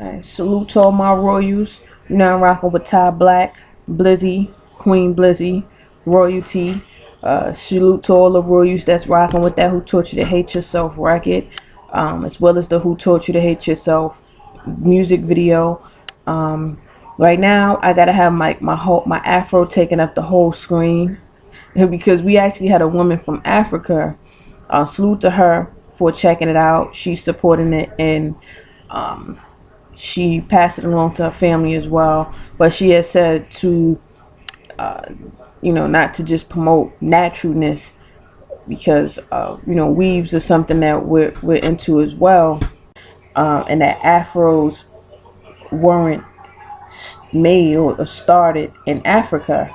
Alright, salute to all my royals. You know I'm rocking with Ty Black, Blizzy, Queen Blizzy, Royalty. Salute to all the royals that's rocking with that Who Taught You to Hate Yourself record, as well as the Who Taught You to Hate Yourself music video. Right now I gotta have my afro taking up the whole screen because we actually had a woman from Africa. Salute to her for checking it out. She's supporting it, and she passed it along to her family as well. But she has said to, not to just promote naturalness because, weaves are something that we're into as well. And that afros weren't made or started in Africa.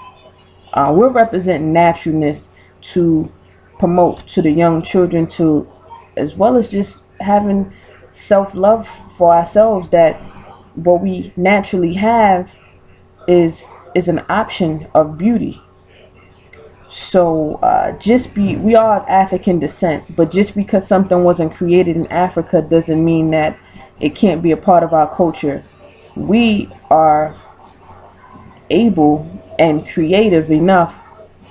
We're representing naturalness to promote to the young children, to as well as just having self-love for ourselves, that what we naturally have is an option of beauty. So we are of African descent, but just because something wasn't created in Africa doesn't mean that it can't be a part of our culture. We are able and creative enough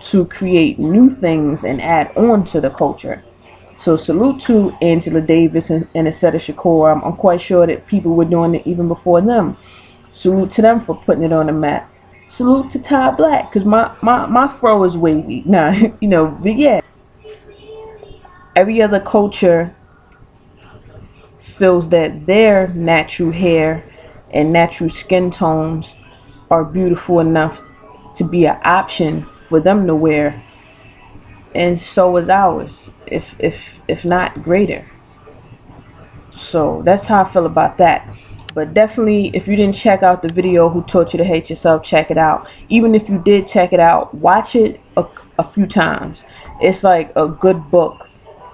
to create new things and add on to the culture. So salute to Angela Davis and Asetta Shakur. I'm quite sure that people were doing it even before them. Salute to them for putting it on the map. Salute to Ty Black, because my fro is wavy. Nah, but yeah. Every other culture feels that their natural hair and natural skin tones are beautiful enough to be an option for them to wear, and so is ours, if not greater. So that's how I feel about that. But definitely, if you didn't check out the video Who Taught You to Hate Yourself, check it out. Even if you did check it out, watch it a few times. It's like a good book.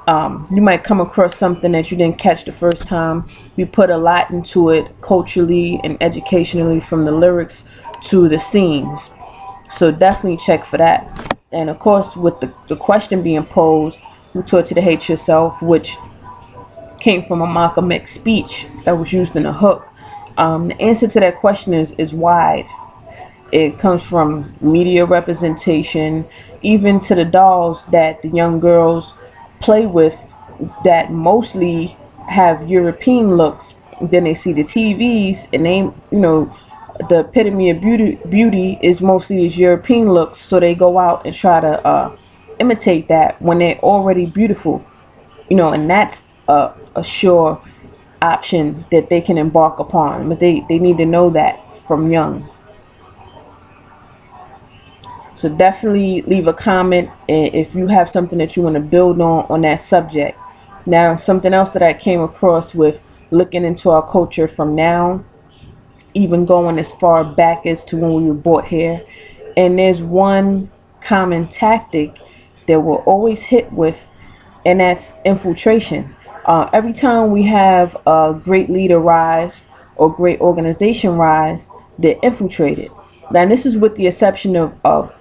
You might come across something that you didn't catch the first time. We put a lot into it culturally and educationally, from the lyrics to the scenes. So definitely check for that. And of course, with the question being posed, Who Taught You to Hate Yourself, which came from a Malcolm X speech that was used in a hook. The answer to that question is wide. It comes from media representation, even to the dolls that the young girls play with, that mostly have European looks. Then they see the TVs, and the epitome of beauty is mostly these European looks. So they go out and try to imitate that when they're already beautiful. And that's a sure option that they can embark upon, but they need to know that from young. So definitely leave a comment if you have something that you want to build on that subject. Now, something else that I came across with looking into our culture from now, even going as far back as to when we were brought here, and there's one common tactic that we're always hit with, and that's infiltration. Every time we have a great leader rise or great organization rise, they're infiltrated. Now, this is with the exception of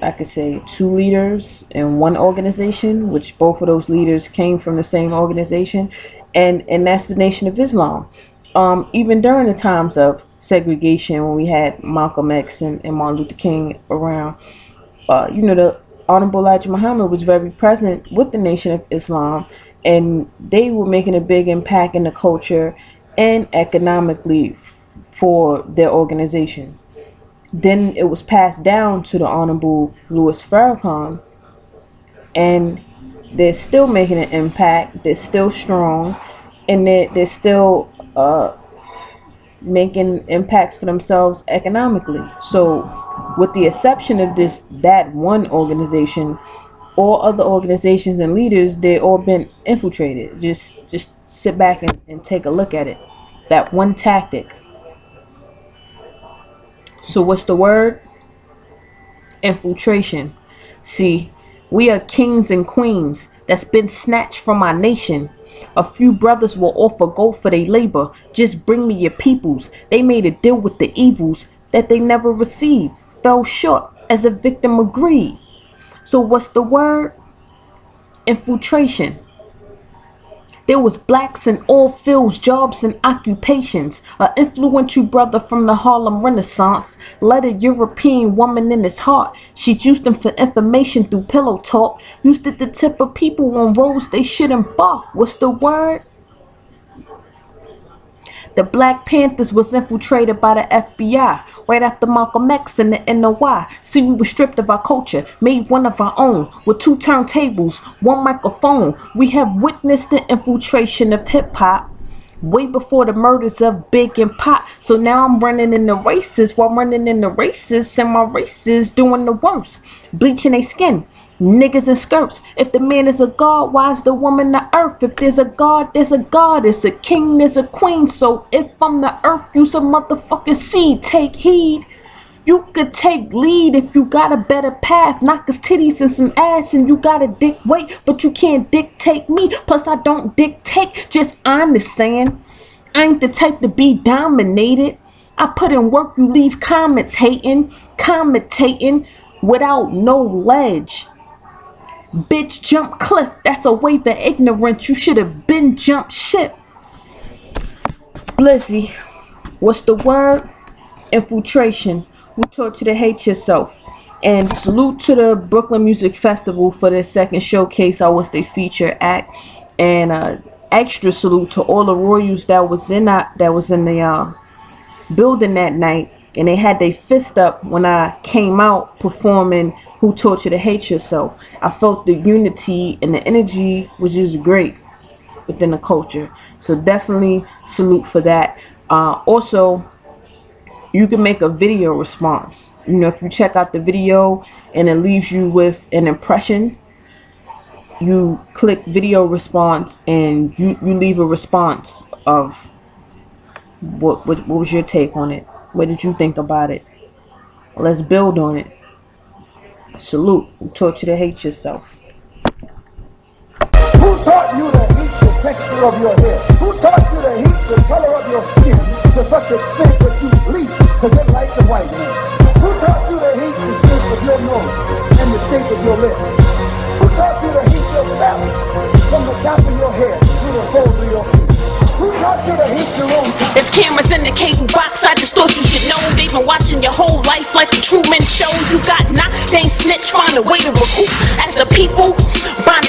I could say 2 leaders in one organization, which both of those leaders came from the same organization, and that's the Nation of Islam. Even during the times of segregation, when we had Malcolm X and Martin Luther King around, the Honorable Elijah Muhammad was very present with the Nation of Islam, and they were making a big impact in the culture and economically for their organization. Then it was passed down to the Honorable Louis Farrakhan, and they're still making an impact. They're still strong, and they're still making impacts for themselves economically. So, with the exception of that one organization, all other organizations and leaders, they all been infiltrated. Just sit back and take a look at it. That one tactic. So what's the word? Infiltration. See, we are kings and queens that's been snatched from our nation. A few brothers will offer gold for their labor. Just bring me your peoples. They made a deal with the evils that they never received. Fell short as a victim agreed. So what's the word? Infiltration. There was blacks in all fields, jobs and occupations. An influential brother from the Harlem Renaissance led a European woman in his heart. She used him for information through pillow talk. Used it to tip of people on roads they shouldn't bark. What's the word? The Black Panthers was infiltrated by the FBI right after Malcolm X and the NOI. See, we were stripped of our culture, made one of our own, with 2 turntables, 1 microphone. We have witnessed the infiltration of hip-hop way before the murders of Big and Pop. So now I'm running in the races, while running in the races, and my races doing the worst, bleaching their skin. Niggas in skirts. If the man is a god, why is the woman the earth? If there's a god, there's a goddess. A king, there's a queen. So if I'm the earth, use a motherfucking seed. Take heed. You could take lead if you got a better path. Knock his titties and some ass and you got a dick weight. But you can't dictate me. Plus I don't dictate. Just honest saying. I ain't the type to be dominated. I put in work, you leave comments hating. Commentating without no ledge. Bitch, jump cliff, that's a wave of ignorance. You should have been jumped ship. Blizzy, what's the word? Infiltration. We taught you to hate yourself. And salute to the Brooklyn Music Festival for their second showcase. I was their feature act. And extra salute to all the royals that was in the building that night. And they had their fist up when I came out performing Who Taught You to Hate Yourself. I felt the unity and the energy was just great within the culture. So definitely salute for that. Also, you can make a video response. You know, if you check out the video and it leaves you with an impression, you click video response and you leave a response of what was your take on it. What did you think about it? Let's build on it. Salute. Who taught you to hate yourself? Who taught you to hate the texture of your hair? Who taught you to hate the color of your skin to such extent that you bleach to get like the white man? Who taught you to hate the shape of your nose and the shape of your lips? Who taught you to hate your scalp from the top of your hair to the soles of your feet? Who taught you to hate your own time? There's cameras in the cable box, I just thought you should know. They've been watching your whole life like the Truman Show. You got knocked, they ain't snitch, find a way to recoup. As a people, bonded